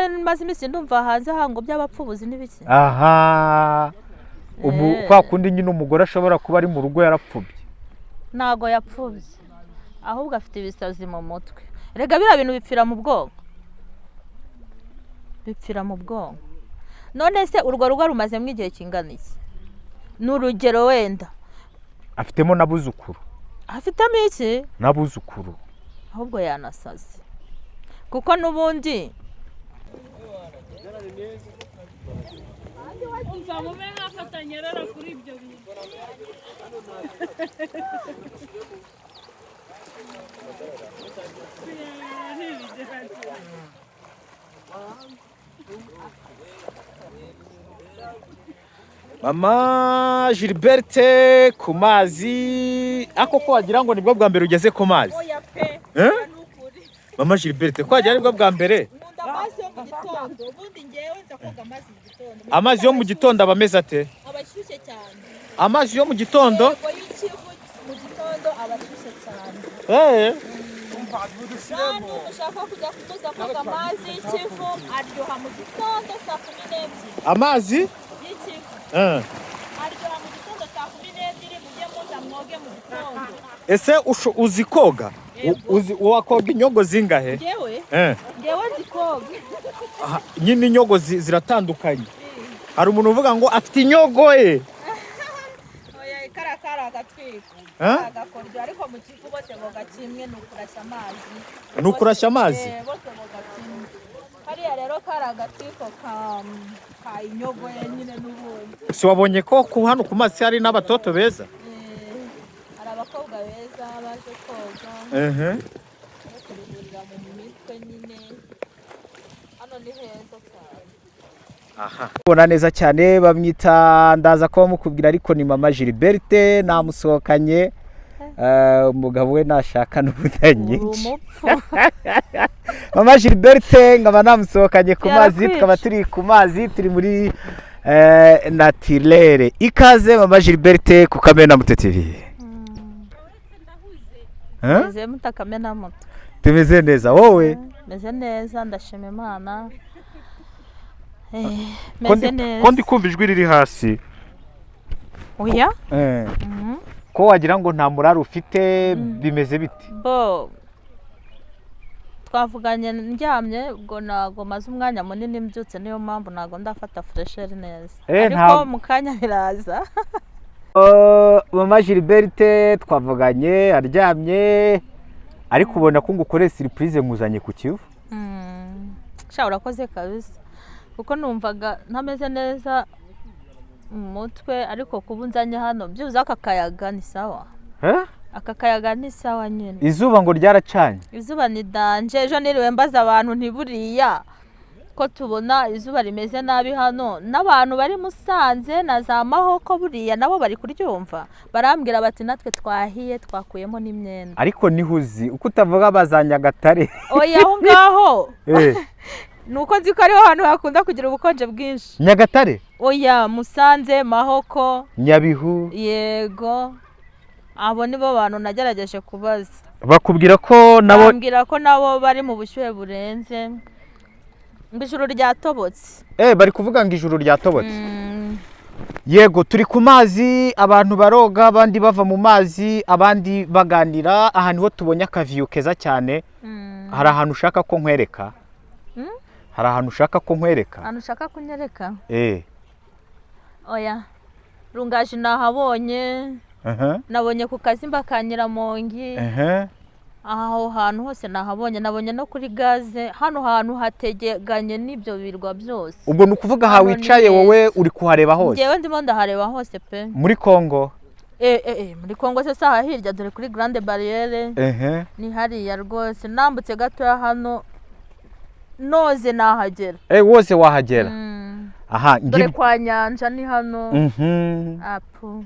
maze iminsi ndumva hanze hango by'abapfubuzi n'ibiki. Aha kwa kundi nyine umugore ashobora kuba ari mu rugo yarapfubye. Ntago yapfubye ahubwo afite ibisazi mu mutwe. Rega bira bintu bipfira mu bwonko. Bipfira mu bwonko. None se urwo rugo rumaze mw'igihe kingana iki? N'urugero wenda afitemo nabuzukuru. Afitemo iki? Nabuzukuru. Ahubwo yanasaze. Kuko nubundi Mama Gilberte ku mazi ako ko wagira ngo nibwo bwa mbere ugeze ku mazi. oya pe nukuri. Mama Gilberte ko wagira nibwo bwa mbere. Amazi yo mu gitondo ubundi ngewe nza koga amazi mu gitondo. Amazi yo mu gitondo abameze ate? Abashyushye cyane. Amazi yo mu gitondo? Yego y'ikivu mu gitondo abashyushye cyane. Kandi ushaka kujya kutuza koga amazi y'ikivu aryoha mu gitondo saa 12. Amazi? Y'ikivu. Aryoha mu gitondo saa 12 mujye muza mwoge mu gitondo. Ese uzi koga? Uzi wakoga inyogo zingahe? Ngewe? Ngewe nzi koga. Nyine inyogo ziratandukanye. Hari umuntu uvuga ngo afite inyogo ye. Oya karakara agatwiko. Agakoryo ariko mu kivu bose boga kimwe nukurashya amazi. Nukurashya amazi? Bose boga kimwe. Hariya rero karagatwiko ka inyogo ye nyine n'ubundi. Si wabonye ko hano ku mazi hari n'abatoto beza? Hari abakobwa beza baje koga. Kurihurira mu mitwe nyine. Hano ni heza cyane. Aha. Ubona neza cyane bamwita ndaza kuba mukubwira ariko ni Mama Gilberte namusohokanye. Umugabo we nashaka n'ubudanyici. Mama Gilberte ngaba namusohokanye ku mazi tukaba turi ku mazi turi muri Natirere. Ikaze Mama Gilberte ku Kamena Muto TV. Meze mutakamena muto. Tumeze neza wowe? Meze neza ndashima Imana. Meze neza. Ko ndi kumva ijwi riri hasi. Oya? Ko wagira ngo nta muraro ufite bimeze biti? Bo twavuganye ndyamye ubwo nago maze umwanya munini mbyutse niyo mpamvu nago ndafata fresher neza. Ariko mu kanya biraza. Mama Gilberte twavuganye aryamye ariko ubona ko ngukore surprise nkuzanye ku kivu. Sha urakoze kabisa. Kuko numvaga ntameze neza mu mutwe ariko kubunzanye hano byuza akakayaga ni sawa. Akakayaga ni sawa nyine. Izuba ngo ryaracanye. Izuba ni danje ejo niriwe mbaza abantu ntiburiya ko tubona izuba rimeze nabi hano n'abantu bari Musanze na za Mahoko buriya nabo bari kuryumva barambwira bati natwe twahiye twakuyemo n'imyenda. Ariko nihuzi uko utavuga bazanyagatare. Oya aho ngaho. Nuko nzi ko ariho hantu hakunda kugira ubukonje bwinshi. Nyagatare? Oya Musanze Mahoko. Nyabihu. Yego. Abo nibo bantu nagerageje kubaza. Bakubwira ko nabo bambwira ko nabo bari mu bushyuhe burenze. Ijuru ryatobotse. Bari kuvuga ngo ijuru ryatobotse. Yego turi ku mazi abantu baroga abandi bava mu mazi abandi baganira ahantu ho tubonye akaviyo keza cyane. Hari ahantu ushaka ko nkwereka? Hari ahantu ushaka ko nkwereka? Ahantu ushaka kunyereka? Oya. Rungaje nahabonye. Nabonye ku kazimba ka Nyiramongi. Aho hantu hose nahabonye nabonye no kuri gaze hano hantu hategeganye n'ibyo birwa byose. Ubwo nukuvuga ha wicaye wowe uri kuhareba hose? Ngewe ndimo ndahareba hose pe. Muri Kongo? Muri Kongo se saha hirya dore kuri Grande Barriere. Ni hariya rwose nambutse gato hano noze nahagera. Wose wahagera? Aha dore kwa nyanja ni hano. Apu.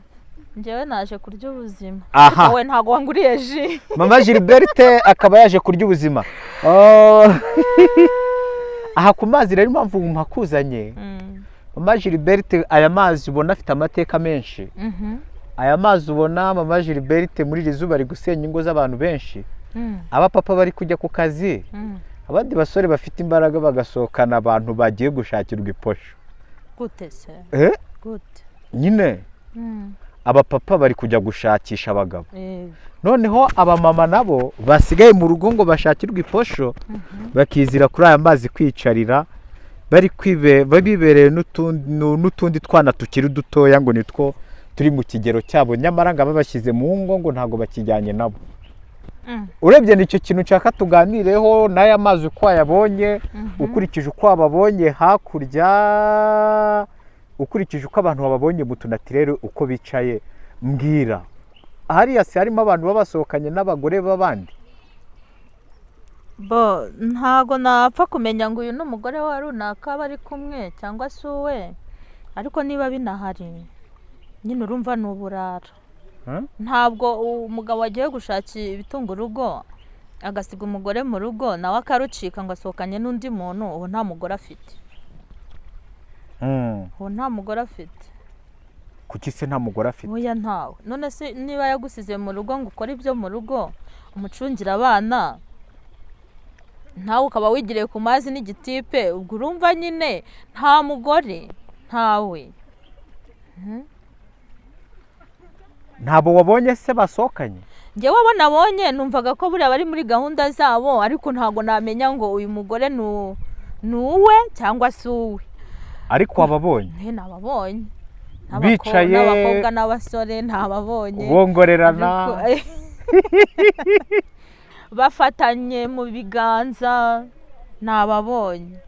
Ngewe naje kurya ubuzima. Wowe ntago wanguriye ji. Mama Gilberte akaba yaje kurya ubuzima. Aha ku mazi rero impamvu mpakuzanye. Mama Gilberte aya mazi ubona afite amateka menshi. Aya mazi ubona Mama Gilberte muri iri zuba ari gusenya ingo z'abantu benshi. Aba papa bari kujya ku kazi. abandi basore bafite imbaraga bagasohokana abantu bagiye gushakirwa iposho. gute se gute nyine abapapa bari kujya gushakisha abagabo, noneho abamama nabo basigaye mu rugo ngo bashakirwe iposho bakizira kuri aya mazi kwicarira, bibereye n'utundi twana tukiri dutoya ngo nitwo turi mu kigero cyabo, nyamara ngo babashyize mu ngo ngo ntabwo bakijyanye nabo. urebye nicyo kintu nshaka tuganireho, n'aya mazi uko wayabonye, ukurikije uko wababonye hakurya, ukurikije uko abantu bababonye mu tunatirere uko bicaye, mbwira hariya se harimo abantu babasohokanye n'abagore b'abandi? ntago napfa kumenya ngo uyu ni umugore wa runaka bari kumwe cyangwa se uwe, ariko niba binahari nyine urumva ni uburara. ntabwo umugabo wagiye gushakira ibitunga urugo agasiga umugore mu rugo nawe akarucika ngo asohokanye n'undi muntu, uwo nta mugore afite. uwo nta mugore afite. kuki se nta mugore afite? oya ntawe. none se niba yagusize mu rugo ngo ukore ibyo mu rugo, umucungira abana, ntawe ukaba wigiriye ku mazi n'igitipe, ubwo urumva nyine nta mugore ntawe. Ntabo wabonye se basohokanye? njyewe abo nabonye numvaga ko buriya bari muri gahunda zabo, ariko ntabwo namenya ngo uyu mugore ni uwe cyangwa se uwe. ariko wababonye? nababonye bicaye n'abakobwa n'abasore ntababonye bongorerana bafatanye mu biganza ntababonye.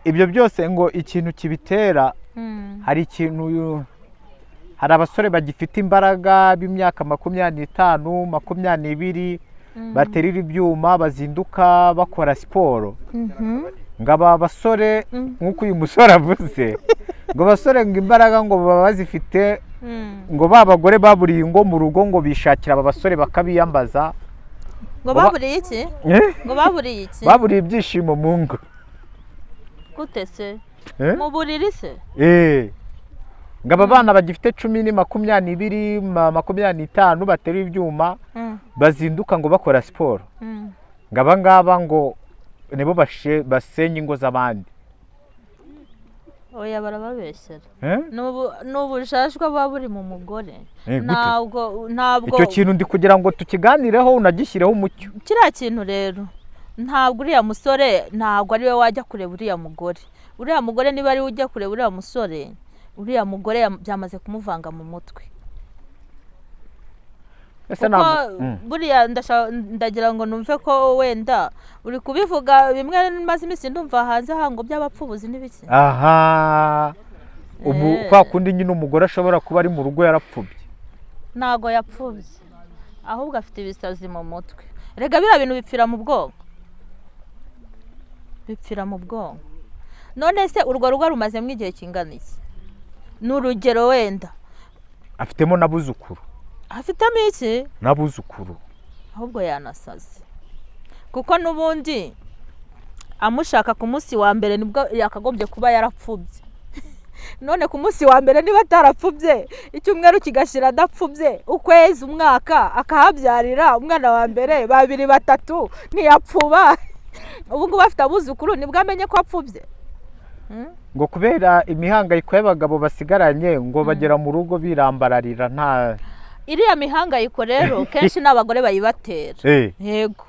ibyo byose ngo ikintu kibitera, hari abasore bagifite imbaraga b'imyaka 25, 22 baterera ibyuma, bazinduka bakora siporo. ngo aba basore nk'uko uyu musore avuze, ngo basore ngo imbaraga ngo baba bazifite, ngo babagore baburiye ingo mu rugo ngo bishakira aba basore bakabiyambaza. ngo baburiye iki? ngo baburiye iki? baburiye ibyishimo mu ngo. gute se? mu buriri se? ngo aba bana bagifite 10, 20, 25 batera ibyuma, bazinduka ngo bakora siporo. ngo aba ngaba ngo nibo basenya ingo z'abandi. oya barababeshyera. n'ubujajwa buba buri mu mugore. ntabwo icyo kintu ndi kugira ngo tukiganireho unagishyireho umucyo. kiriya kintu rero ntabwo uriya musore ntabwo ari we wajya kureba uriya mugore. uriya mugore niba ari we ujya kureba uriya musore, uriya mugore byamaze kumuvanga mu mutwe. kuko buriya ndagira ngo numve ko wenda uri kubivuga bimwe maze iminsi ndumva hanze hango by'abapfubuzi n'ibiki. kwa kundi nyine umugore ashobora kuba ari mu rugo yarapfubye. ntago yapfubye, ahubwo afite ibisazi mu mutwe. rega biriya bintu bipfira mu bwonko, bipfira mu bwonko. none se urwo rugo rumazemo igihe kingana iki? ni urugero wenda afitemo n'abuzukuru. afitemo iki? n'abuzukuru. ahubwo yanasaze, kuko n'ubundi amushaka ku munsi wa mbere nibwo yakagombye kuba yarapfubye. none ku munsi wa mbere niba atarapfubye, icyumweru kigashira adapfubye, ukwezi, umwaka, akahabyarira umwana wa mbere, 2, 3 ntiyapfuba. ubu ngubu afite abuzukuru nibwo amenye ko apfubye. ngo kubera imihangayiko y'abagabo basigaranye ngo bagera mu rugo birambararira. nta iriya mihangayiko rero kenshi n'abagore bayibatera. yego,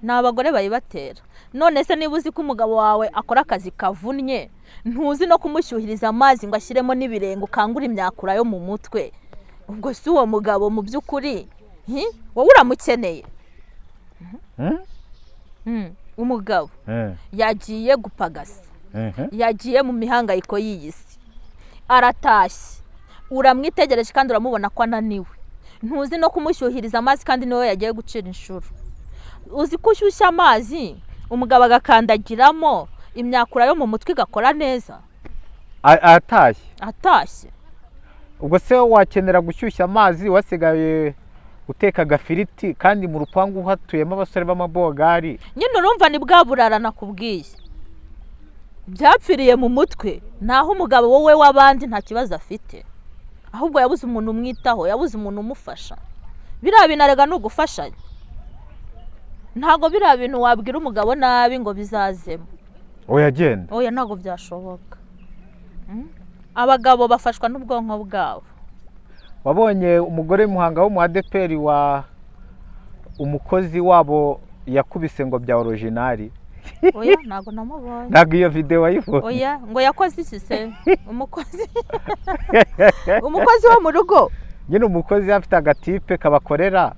n'abagore bayibatera. none se niba uzi ko umugabo wawe akora akazi kavunnye, ntuzi no kumushyuhiriza amazi ngo ashyiremo n'ibirenge ukangura imyakura yo mu mutwe, ubwo si uwo mugabo mu by'ukuri wowe uramukeneye? umugabo yagiye gupagasa, yagiye mu mihangayiko y'iyi si, aratashye, uramwitegereje kandi uramubona ko ananiwe, ntuzi no kumushyuhiriza amazi kandi niwe yagiye gucira inshuro. uzi ko ushyushya amazi umugabo agakandagiramo imyakura yo mu mutwe igakora neza atashye. ubwo se wakenera gushyushya amazi wasigaye uteka agafiriti kandi mu rupangu hatuyemo abasore b'amabogari? nyine urumva ni bwa burara nakubwiye, byapfiriye mu mutwe. naho umugabo wowe w'abandi nta kibazo afite, ahubwo yabuze umuntu umwitaho, yabuze umuntu umufasha. biriya binarega ni ugufashanya. ntabwo biriya bintu wabwira umugabo nabi ngo bizazemo. oya genda oya ntabwo byashoboka. Abagabo bafashwa n'ubwonko bwabo. wabonye umugore w'umuhanga wo mu ADPR wa umukozi wabo yakubise ngo bya originali? Oya ntabwo namubonye. ntabwo iyo video wayibonye? Oya ngo yakoze iki se umukozi umukozi wo mu rugo nyine umukozi afite agatipe kabakorera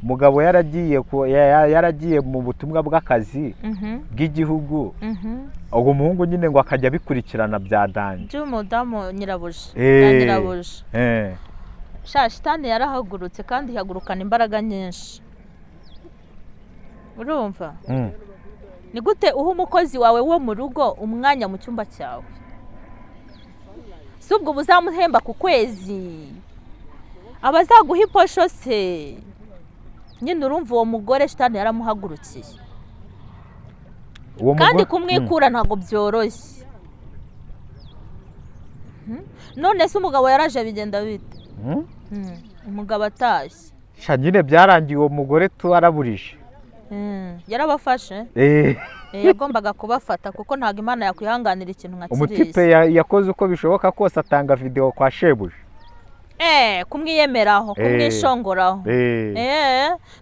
umugabo yaragiye mu butumwa bw'akazi bw'igihugu ubwo umuhungu nyine ngo akajya bikurikirana bya danje by'umudamu nyirabuje bya nyirabuje. Shitani yarahagurutse kandi ihagurukana imbaraga nyinshi. Urumva? Ni gute uha umukozi wawe wo mu rugo umwanya mu cyumba cyawe? Si ubwo buzamuhemba ku kwezi, abazaguha iposho se. Nyine urumva uwo mugore shitani yaramuhagurukiye, kandi kumwikura ntabwo byoroshye. None se umugabo yaraje bigenda bite? Umugabo atashye nyine byarangiye uwo mugore twaraburije. yarabafashe yagombaga kubafata kuko ntabwo Imana yakwihanganira ikintu nka kiriya. Umutipe yakoze uko bishoboka kose atanga video kwa shebuja. Kumwiyemeraho, kumwishongoraho.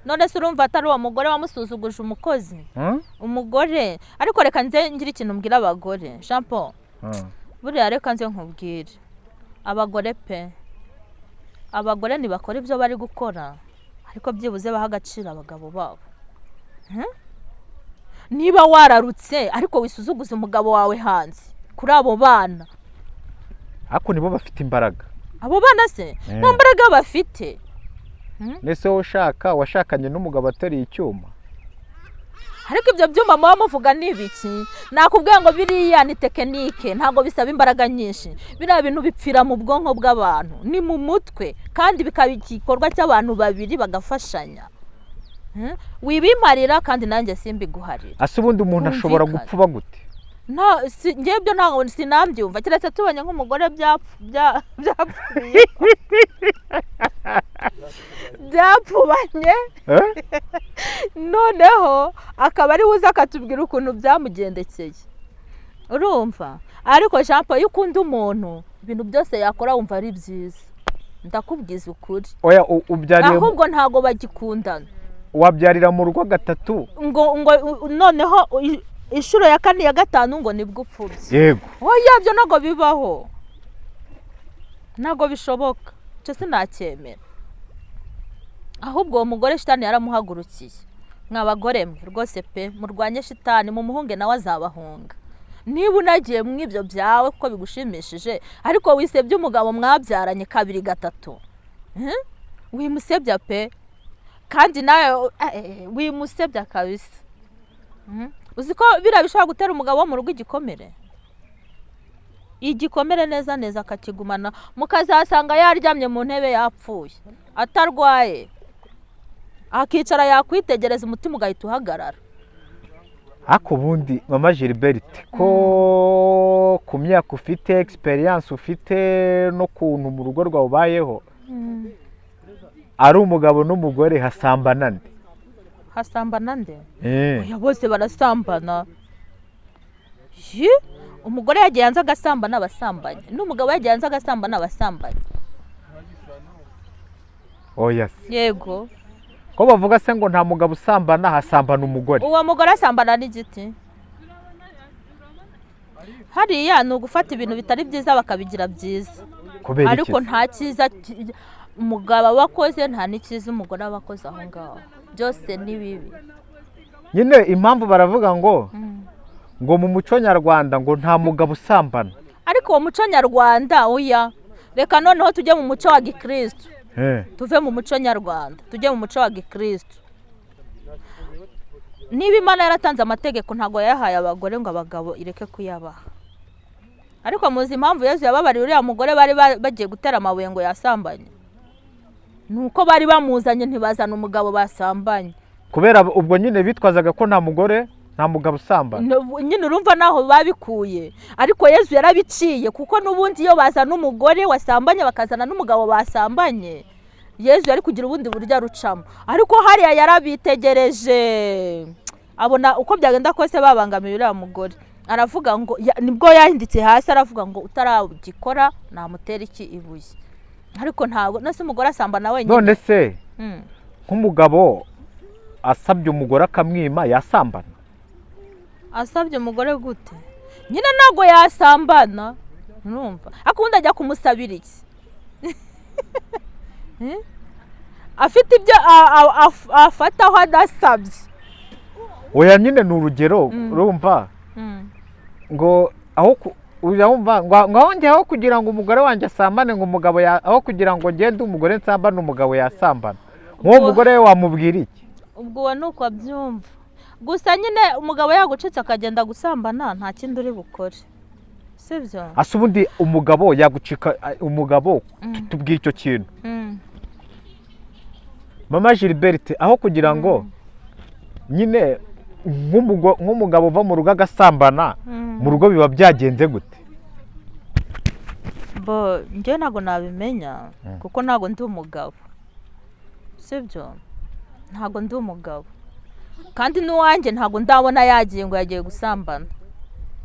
None se urumva atari uwo mugore wamusuzuguje umukozi? Umugore ariko reka nze ngira ikintu mbwira abagore. Jean Paul, buriya reka nze nkubwire abagore pe, abagore ntibakora ibyo bari gukora, ariko byibuze baha agaciro abagabo babo. Niba wararutse ariko wisuzuguza umugabo wawe hanze kuri abo bana, ako nibo bafite imbaraga. Abo bana se nta mbaraga bafite. Nese washakanye n'umugabo atari icyuma? Ariko ibyo byuma muba muvuga n'ibiki? Nakubwiye ngo biriya ni tekinike, ntabwo bisaba imbaraga nyinshi. Biriya bintu bipfira mu bwonko bw'abantu, ni mu mutwe, kandi bikaba igikorwa cy'abantu babiri bagafashanya. Wibimarira kandi nanjye simbiguharira. Ase ubundi umuntu ashobora gupfuba gute? Ngebyo ntabwo sinambyumva, kiretse tubonye nk'umugore byapfuye byapfubanye noneho akaba ari uza akatubwira ukuntu byamugendekeye. Urumva? Ariko Jean Paul, iyo ukunda umuntu ibintu byose yakora wumva ari byiza, ndakubwiza ukuri. Oya ubyariye ahubwo ntago bagikundana. Wabyarira mu rugo gatatu ngo noneho inshuro ya kane ya gatanu ngo nibwo upfubye. Yego. Oya byo ntago bibaho, ntago bishoboka, cyo sinacyemera. Ahubwo uwo mugore shitani yaramuhagurukiye. Mwabagore mwe rwose pe, murwanye shitani, mu muhunge nawe azabahunga. Niba unagiye mu ibyo byawe kuko bigushimishije, ariko wisebye umugabo mwabyaranye kabiri gatatu, wimusebya pe, kandi nawe wimusebya kabisa. Uzi ko biriya bishobora gutera umugabo wo mu rugo igikomere? Igikomere neza neza akakigumana, mukazasanga yaryamye mu ntebe yapfuye atarwaye, akicara yakwitegereza umutima ugahita uhagarara. Ako bundi mama Gilbert ko ku myaka ufite, experience ufite no kuntu mu rugo rwawe ubayeho, ari umugabo n'umugore hasambana nde? Hasambana nde? Oya bose barasambana. Umugore yagiye hanze agasambana abasambanye, n'umugabo yagiye hanze agasambana abasambanye. Oya. Yego. Ko bavuga se ngo nta mugabo usambana, hasambana umugore. Uwo mugore asambana n'igiti. Hariya ni ugufata ibintu bitari byiza bakabigira byiza. Ariko nta cyiza umugabo abakoze, nta n'ikiza umugore abakoze aho ngaho. Byose ni bibi. Nyine impamvu baravuga ngo mu muco nyarwanda ngo nta mugabo usambana. Ariko uwo muco nyarwanda oya, reka noneho tujye mu muco wa Gikristo. Tuve mu muco nyarwanda tujye mu muco wa Gikristo. Niba Imana yaratanze amategeko ntago yayahaye abagore ngo abagabo ireke kuyabaha. Ariko muzi impamvu Yesu yababariye uriya mugore bari bagiye gutera amabuye ngo yasambanye? Nuko bari bamuzanye ntibazana umugabo basambanye. Kubera ubwo nyine bitwazaga ko nta mugore nta mugabo usambana. Nyine urumva naho babikuye, ariko Yesu yarabiciye kuko nubundi iyo bazana umugore wasambanye bakazana n'umugabo basambanye Yezu yari kugira ubundi buryo arucamo, ariko hariya yarabitegereje abona uko byagenda kose babangamiye uriya mugore, aravuga ngo nibwo yahinditse hasi aravuga ngo utaragikora namutera iki ibuye. Ariko ntabwo nase umugore asambana wenyine. None se nk'umugabo asabye umugore akamwima yasambana? Asabye umugore gute? Nyine ntago yasambana, urumva akundi ajya kumusabira iki? Afite ibyo afataho adasabye. Oya nyine ni urugero urumva ngo aho urumva ngo aho kugira ngo umugore wanjye asambane ngo umugabo aho kugira ngo ngende umugore nsambane umugabo yasambana, nk'uwo mugore we wamubwira iki? Ubwo nuko abyumva, gusa nyine umugabo yagucitse akagenda gusambana nta kindi uri bukore, sibyo? Ase ubundi umugabo yagucika, umugabo tubwire icyo kintu. Mama Gilberte, aho kugira ngo nyine nk'umugabo uva mu rugo agasambana, mu rugo biba byagenze gute? Bo njye ntago nabimenya kuko ntago ndi umugabo, sibyo? Ntago ndi umugabo kandi n'uwanjye ntago ndabona yagiye ngo yagiye gusambana,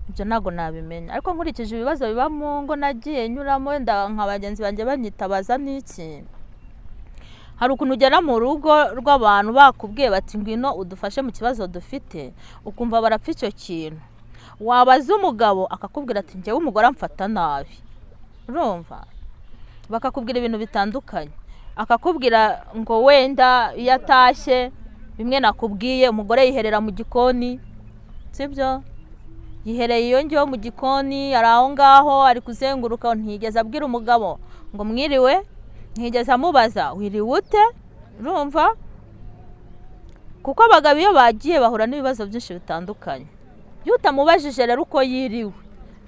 ibyo ntago nabimenya. Ariko nkurikije ibibazo biba mu ngo nagiye nyuramo, wenda nka bagenzi banjye banyitabaza n'iki, hari ukuntu ugera mu rugo rw'abantu bakubwiye bati ngwino udufashe mu kibazo dufite, ukumva barapfa icyo kintu. Wabaza umugabo akakubwira ati njyewe umugore amfata nabi, urumva? Bakakubwira ibintu bitandukanye, akakubwira ngo wenda iyo atashye bimwe nakubwiye umugore yiherera mu gikoni, sibyo? Yihereye iyo ngiyo mu gikoni, ari aho ngaho ari kuzenguruka, ntigeze abwira umugabo ngo mwiriwe, ntigeze amubaza wiriwe ute, urumva? Kuko abagabo iyo bagiye bahura n'ibibazo byinshi bitandukanye, iyo utamubajije rero uko yiriwe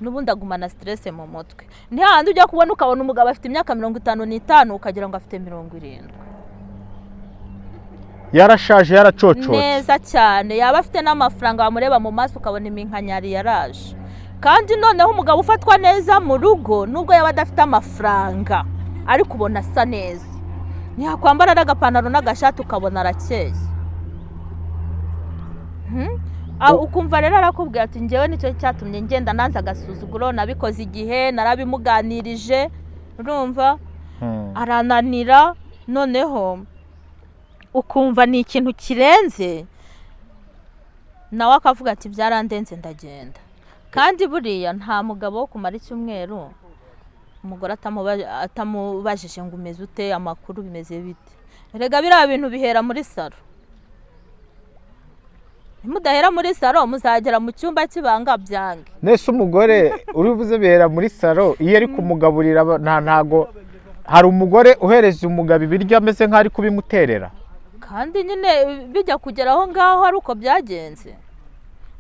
n'ubundi agumana stress mu mutwe. Ni hahandi ujya kubona ukabona umugabo afite imyaka 55 ukagira ngo afite 70, yarashaje yaracocotse neza cyane, yaba afite n'amafaranga bamureba mu maso ukabona iminkanyari yaraje. Kandi noneho umugabo ufatwa neza mu rugo nubwo yaba adafite amafaranga ariko ubona asa neza, ntiyakwambara n'agapantaro n'agashati ukabona arakeye. Ukumva rero arakubwira ati njyewe nicyo cyatumye ngenda nanze agasuzuguro, nabikoze igihe narabimuganirije, urumva? Arananira, noneho ukumva ni ikintu kirenze, nawe akavuga ati byarandenze ndagenda. Kandi buriya nta mugabo wo kumara icyumweru umugore atamubajije ngo umeze ute, amakuru bimeze bite. Erega biriya bintu bihera muri salo, nimudahera muri salo muzagera mu cyumba kibanga byange. Nese umugore urivuze bihera muri salo, iyo ari kumugaburira ntago hari umugore uhereza umugabo ibiryo ameze nk'ari kubimuterera, kandi nyine bijya kugera aho ngaho ari uko byagenze,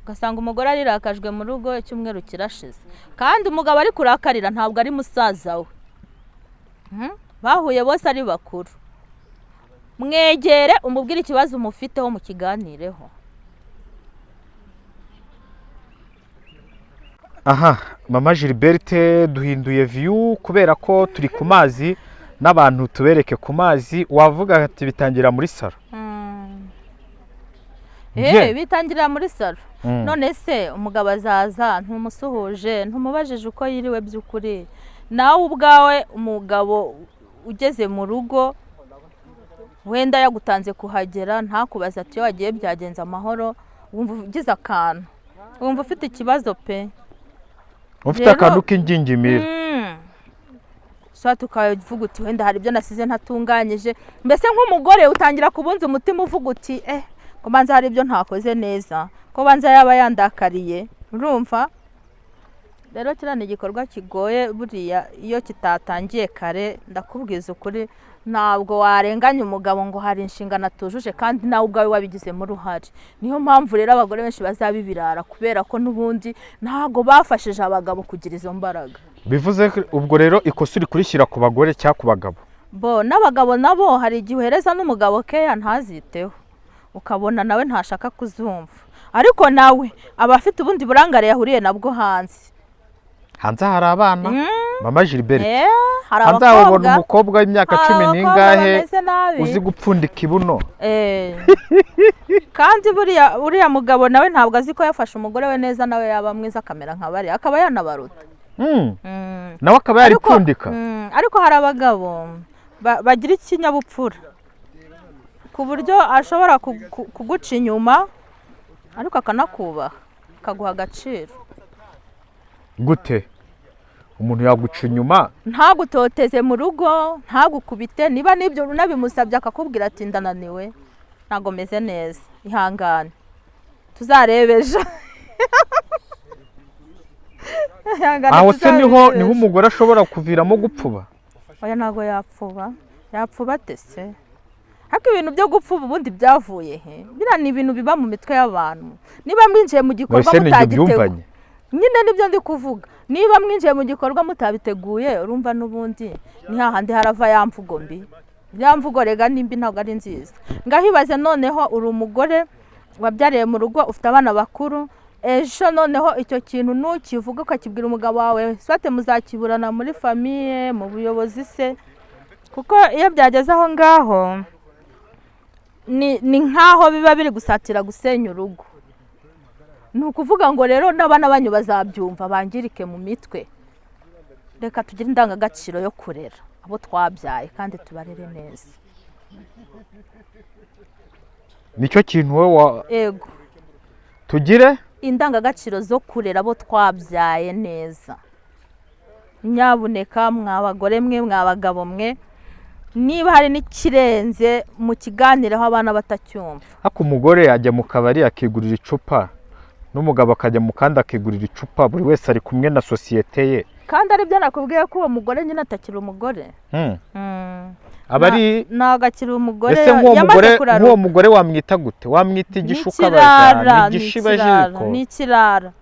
ugasanga umugore arirakajwe mu rugo icyumweru kirashize. Kandi umugabo ari kurakarira ntabwo ari musaza we, bahuye bose ari bakuru. Mwegere umubwire ikibazo umufiteho mukiganireho. Aha, Mama Gilberte, duhinduye view kubera ko turi ku mazi n'abantu tubereke ku mazi. Wavuga ati bitangira muri salo? Bitangira muri salo. None se umugabo azaza ntumusuhuje, ntumubajije uko yiriwe by'ukuri. Nawe ubwawe umugabo ugeze mu rugo wenda yagutanze kuhagera ntakubaza ati iyo wagiye byagenze amahoro, wumva ugize akantu, wumva ufite ikibazo pe, ufite akantu k'ingingimira. So tukavuga uti wenda hari ibyo nasize ntatunganyije, mbese nk'umugore utangira kubunza umutima uvuga uti ko banza hari ibyo ntakoze neza, ko banza yaba yandakariye, urumva? Rero kiriya ni igikorwa kigoye buriya, iyo kitatangiye kare ndakubwiza ukuri ntabwo warenganya umugabo ngo hari inshingano atujuje kandi nawe ubwawe wabigizemo uruhare. Niyo mpamvu rero abagore benshi bazabibirara kubera ko n'ubundi ntago bafashije abagabo kugira izo mbaraga. Bivuze ubwo rero ikosa uri kurishyira ku bagore cyangwa ku bagabo? Bo n'abagabo nabo hari igihe uhereza n'umugabo keya ntaziteho, ukabona nawe ntashaka kuzumva, ariko nawe aba afite ubundi burangare yahuriye nabwo hanze. Hanze hari abana mama Gilbert hari hanzabona abakobwa umukobwa w'imyaka 10 n'ingahe uzi gupfundika ibuno kandi buriya mugabo nawe ntabwo azi ko yafashe umugore we neza nawe yaba mwiza akamera nka bari akaba yanabaruta nawe akaba yaripfundika ariko hari abagabo bagira ikinyabupfura ku buryo ashobora kuguca inyuma ariko akanakubaha akaguha agaciro. Gute umuntu yaguca inyuma ntagutoteze mu rugo ntagukubite niba nibyo unabimusabye akakubwira ati ndananiwe ntago meze neza ihangane tuzarebeje aho se niho umugore ashobora kuviramo gupfuba. Oya ntago yapfuba tese haka ibintu byo gupfuba ubundi byavuye he bira ni ibintu biba mu mitwe y'abantu niba mwinjiye mu gikorwa mutagiteguye nyine nibyo ndi kuvuga niba mwinjiye mu gikorwa mutabiteguye urumva n'ubundi ni hahandi harava ya mvugo mbi ya mvugo rega nimbi ntabwo ari nziza ngahibaze noneho uri umugore wabyariye mu rugo ufite abana bakuru ejo noneho icyo kintu nukivuga ukakibwira umugabo wawe swate muzakiburana muri famiye mu buyobozi se kuko iyo byageze aho ngaho ni nkaho biba biri gusatira gusenya urugo. Ni ukuvuga ngo rero n'abana banyu bazabyumva bangirike mu mitwe reka tugire indangagaciro yo kurera abo twabyaye kandi tubarere neza. Nicyo kintu wowe ego tugire indangagaciro zo kurera abo twabyaye neza. Nyabuneka mwabagore mwe mwabagabo mwe niba hari n'ikirenze mu kiganiraho abana batacyumva. Ako umugore ajya mu kabari akigurira icupa n'umugabo akajya mu kandi akigurira icupa buri wese ari kumwe na societe ye kandi ari byo nakubwiye ko uwo mugore nyine atakiri umugore. Abari nagakiri umugore yamaze kurara. Nk'uwo mugore wamwita gute? Wamwita igishuka barajya igishibajiko n'ikirara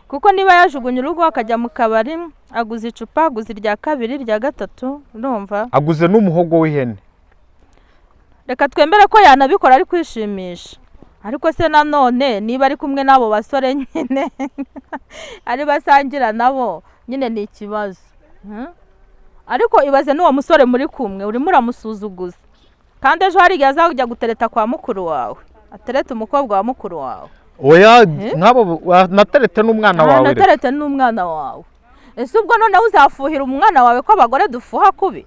kuko niba yajugunye urugo akajya mu kabari aguze icupa aguze irya kabiri irya gatatu urumva aguze n'umuhogo w'ihene. Reka twembere ko yanabikora ari kwishimisha ariko se nanone niba ari kumwe nabo basore nyine ari basangira nabo nyine ni ikibazo. Ariko ibaze n'uwo musore muri kumwe urimo uramusuzuguza kandi ejo hari gaza kujya gutereta kwa mukuru wawe atereta umukobwa wa mukuru wawe. Oya nkabo naterete n'umwana wawe. Naterete n'umwana wawe. Ese ubwo none uzafuhira umwana wawe ko abagore dufuha kubi?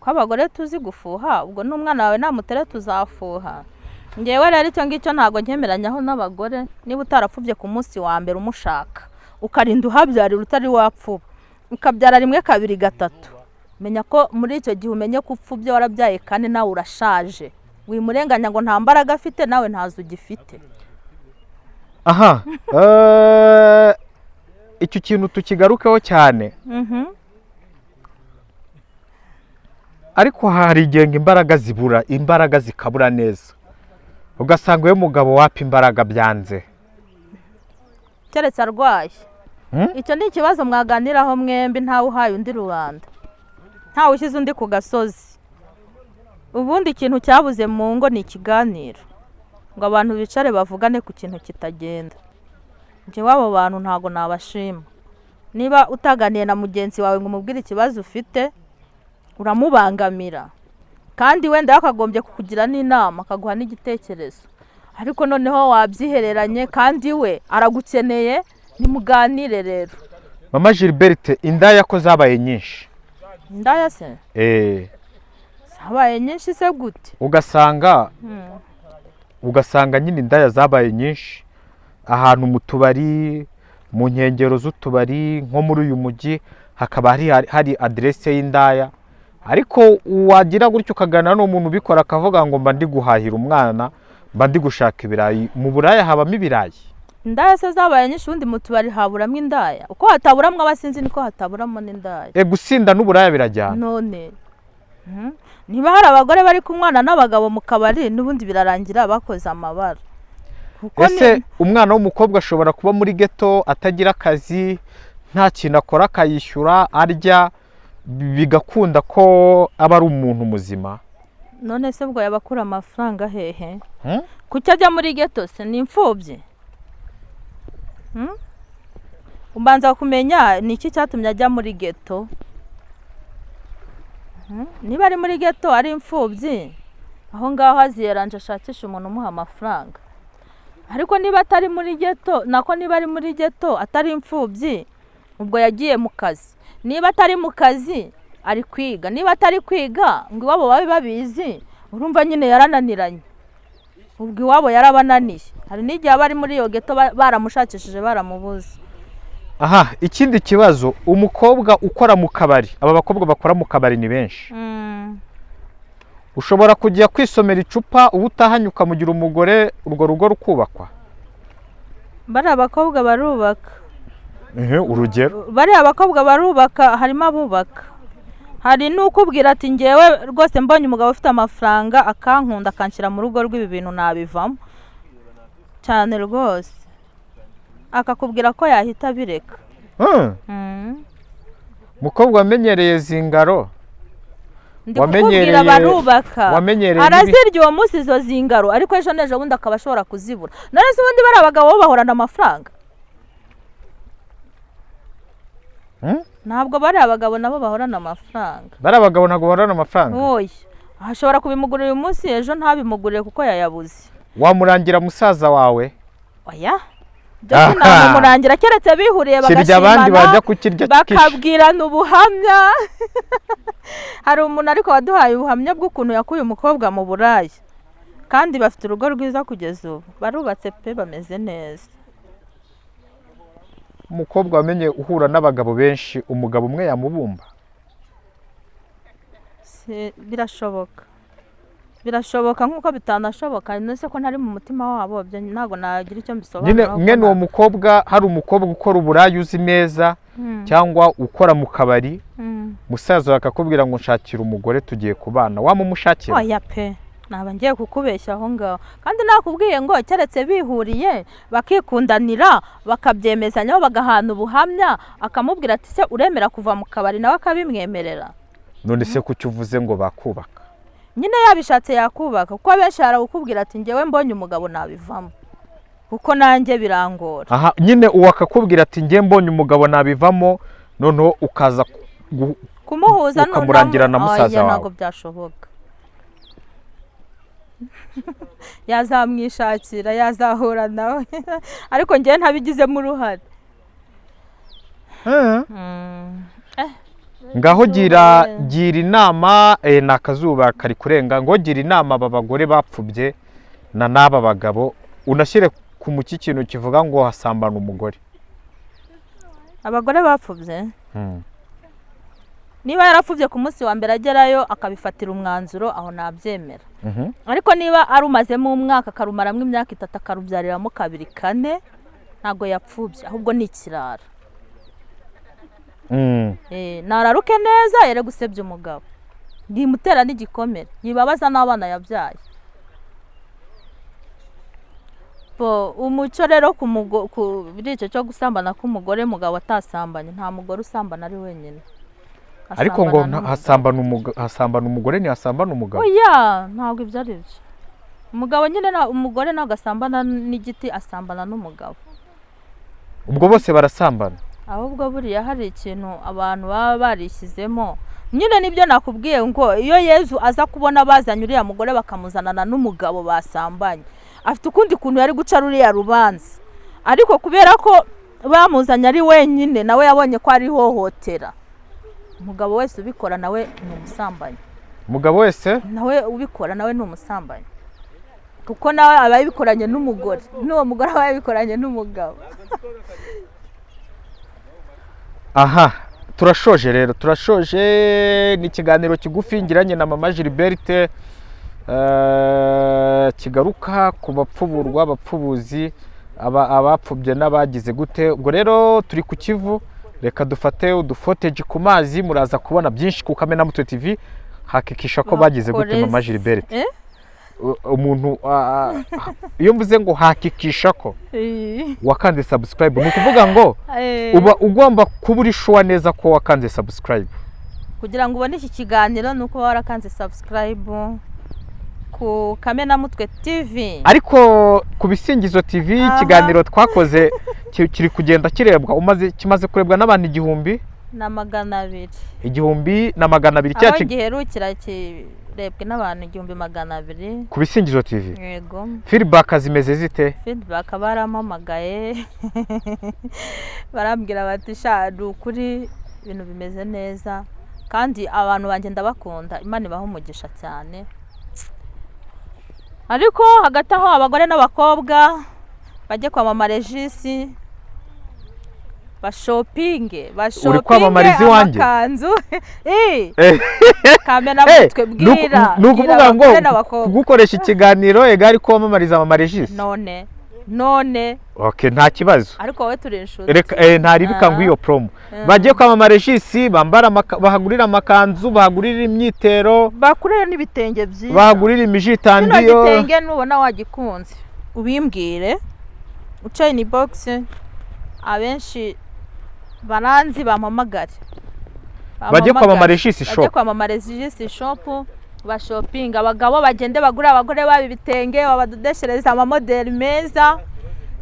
Ko abagore tuzi gufuha ubwo n'umwana wawe namuterete uzafuha. Ngewe rero icyo ngicyo ntago nkemeranyaho n'abagore niba utarapfubye ku munsi wa mbere umushaka ukarinda uhabyarira utari wapfuba ukabyara rimwe kabiri gatatu menya ko muri icyo gihe umenye ko upfubye warabyaye kandi nawe urashaje wimurenganya ngo nta mbaraga afite nawe ntazo ugifite. Aha icyo kintu tukigarukeho cyane. Ariko hari igenga imbaraga zibura imbaraga zikabura neza ugasanga uyu mugabo wapa imbaraga byanze keretse arwaye. Icyo ni ikibazo mwaganiraho mwembi ntawe uhaye undi rubanda ntawe ushyize undi ku gasozi. Ubundi ikintu cyabuze mu ngo ni ikiganiro ngo abantu bicare bavugane ku kintu kitagenda. Nje wabo bantu ntago nabashima. Niba utaganiye na mugenzi wawe ngo umubwire ikibazo ufite uramubangamira kandi wenda akagombye kukugira n'inama akaguha n'igitekerezo ariko noneho wabyihereranye kandi we aragukeneye nimuganire rero. Mama Gilbert indaya ko zabaye nyinshi. Indaya se? Zabaye nyinshi se gute? Ugasanga nyine indaya zabaye nyinshi ahantu mu tubari mu nkengero z'utubari nko muri uyu mujyi hakaba hari adresse y'indaya ariko wagira gutyo ukagana n'umuntu ubikora akavuga ngo mba ndi guhahira umwana mba ndi gushaka ibirayi. Mu buraya habamo ibirayi. Indaya se zabaye nyinshi ubundi mu tubari haburamo indaya uko hataburamwe abasinzi niko hataburamo n'indaya. Gusinda n'uburaya birajyana none. Niba hari abagore bari kumwana n'abagabo mu kabari n'ubundi birarangira bakoze amabara. Ese umwana w'umukobwa ashobora kuba muri ghetto atagira akazi nta kintu akora akayishyura arya bigakunda ko aba ari umuntu muzima? None se bwo yabakura amafaranga hehe? Kuki ajya muri ghetto se ni imfubyi? umbanza kumenya ni iki cyatumye ajya muri geto. Niba ari muri geto ari imfubyi, aho ngaho aziyeranje ashakisha umuntu umuha amafaranga. Ariko niba atari muri geto, nako niba ari muri geto atari imfubyi, ubwo yagiye mu kazi. Niba atari mu kazi ari kwiga, niba atari kwiga ngo iwabo babe babizi, urumva nyine yarananiranye. Ubwo iwabo yarabananiye. Hari n'igihe abari muri iyo geto baramushakishije baramubuze. Aha, ikindi kibazo, umukobwa ukora mu kabari, aba bakobwa bakora mu kabari ni benshi. Ushobora kujya kwisomera icupa ubutahanye ukamugira umugore, urwo rugo rukubakwa. Bari abakobwa barubaka. Urugero. Bari abakobwa barubaka, harimo abubaka. Hari n'ukubwira ati ngewe rwose mbonye umugabo ufite amafaranga akankunda akanshyira mu rugo rw'ibi bintu nabivamo cyane rwose, akakubwira ko yahita bireka. Mukobwa wamenyereye zingaro, ndikubwira barubaka, arazirya uwo munsi izo zingaro, ariko ejo n'ejo bundi akaba ashobora kuzibura. None se ubundi bari abagabo bo bahorana amafaranga? Ntabwo bari abagabo nabo bahorana amafaranga. Bari abagabo ntabwo bahorana amafaranga? Oya, ashobora kubimugurira uyu munsi ejo ntabimugurire kuko yayabuze. Wamurangira musaza wawe? Oya, byose namurangira keretse bihuriye bagashimana bakabwirana ubuhamya. Hari umuntu ariko waduhaye ubuhamya bw'ukuntu yakuye umukobwa mu buraya, kandi bafite urugo rwiza kugeza ubu, barubatse pe, bameze neza. Umukobwa wamenye uhura n'abagabo benshi, umugabo umwe yamubumba? Birashoboka nk'uko bitanashoboka, nese ko ntari mu mutima wabo, ntabwo nagira icyo mbisobanura. Nyine uwo mukobwa, hari umukobwa ukora uburaya uzi neza cyangwa ukora mu kabari, musaza akakubwira ngo nshakira umugore tugiye kubana, wamumushakira? Oya pe, naba ngiye kukubeshya aho ngaho. Kandi nakubwiye ngo keretse bihuriye bakikundanira bakabyemezanyaho bagahana ubuhamya, akamubwira ati se uremera kuva mu kabari, nawe akabimwemerera. None se kuki uvuze ngo bakubaka? Nyine yabishatse yakubaka, kuko abenshi harakubwira ati ngewe mbonye umugabo nabivamo, kuko nanjye birangora. Aha, nyine uwo akakubwira ati ngewe mbonye umugabo nabivamo, noneho ukaza kumuhuza ukamurangira na musaza wawe. Ntabwo byashoboka. Yazamwishakira, yazahura nawe, ariko ngewe ntabigizemo uruhare. Ngaho gira inama, nakazuba kari kurenga, ngo gira inama aba bagore bapfubye na n'aba bagabo, unashyire ku muki kintu kivuga ngo hasambana umugore. Abagore bapfubye, niba yarapfubye ku munsi wa mbere agerayo akabifatira umwanzuro, aho nabyemera. Ariko niba arumazemo umwaka akarumaramo imyaka 3 akarubyariramo 2 4, ntago yapfubye, ahubwo ni ikirara. Nararuke neza yere gusebya umugabo, ndimutera n'igikomere, yibabaza n'abana yabyaye. Umuco rero ku birico cyo gusambana k'umugore, mugabo atasambanye, nta mugore usambana ari wenyine. Ariko ngo hasambana umugore ni hasambana umugabo? Oya, ntabwo ibyo ari byo. Umugabo nyine umugore ntabwo asambana n'igiti, asambana n'umugabo. Ubwo bose barasambana? Ahubwo buriya hari ikintu abantu baba barishyizemo. Nyine nibyo nakubwiye ngo iyo Yezu aza kubona bazanye uriya mugore bakamuzanana n'umugabo basambanye, afite ukundi kuntu yari guca ruriya rubanza. Ariko kubera ko bamuzanye ari wenyine, nawe yabonye ko ari hohotera. Umugabo wese ubikora nawe ni umusambanyi. Umugabo wese nawe ubikora nawe ni umusambanyi, kuko nawe aba yabikoranye n'umugore, n'uwo mugore aba yabikoranye n'umugabo. Aha, turashoje rero, turashoje. Ni ikiganiro kigufi ngiranye na mama Gilberte, kigaruka ku bapfuburwa, abapfubuzi, abapfubye n'abagize gute. Ubwo rero turi ku Kivu, reka dufate udufoteji ku mazi, muraza kubona byinshi ku Kamenamutwe TV. Hakikisha ko bagize gute mama Gilberte? Umuntu iyo mvuze ngo hakikisha ko wakanze subscribe, ni ukuvuga ngo uba ugomba kuba uri sure neza ko wakanze subscribe. Kugira ngo ubone iki kiganiro nuko warakanze subscribe ku Kamenamutwe TV. Ariko ku Bisingizo TV ikiganiro twakoze kiri kugenda kirebwa kimaze kurebwa n'abantu 1,200 na 200 1,200 aho giherukira kirebwe n'abantu 200 ku Bisingizo TV. yego Feedback zimeze zite? feedback baramamagaye barambwira bati sha ukuri ibintu bimeze neza kandi abantu bagenda bakunda Imana ibaho umugisha cyane. Ariko hagati aho abagore n'abakobwa bajye kwamamara regisi bashopinge iwanjye amakanzu kamena mutwe bwira nukuvuga ngo kugukoresha ikiganiro egari ko wamamariza amaregisi none okay nta kibazo ariko wowe turi inshuti ntari bikangwa iyo promo bajye kwamamara regisi bahagurira amakanzu bahagurira imyitero bakurira n'ibitenge byiza bahagurira imijitandiyo igitenge nubona wagikunze ubimbwire ucaye ni box abenshi baranzi bampamagare bajye kwamamara regisi shop bashopinga abagabo bagende bagura abagore babi bitenge babadodeshereza amamodeli meza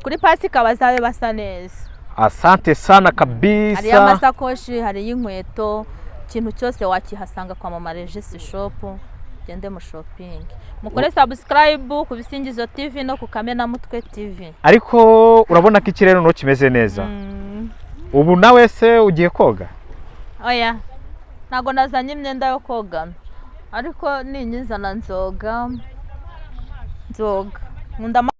kuri pasika bazabe basa neza. Asante sana kabisa. Hari amasakoshi hari inkweto ikintu cyose wakihasanga kwamamara regisi shop gende mu shopping mukore subscribe ku Bisingizo TV no ku Kamena Mutwe TV. Ariko urabona ko ikirere no kimeze neza ubu nawe se ugiye koga? Oya ntago nazanye imyenda yo kogana ariko ninyizana nzoga nkunda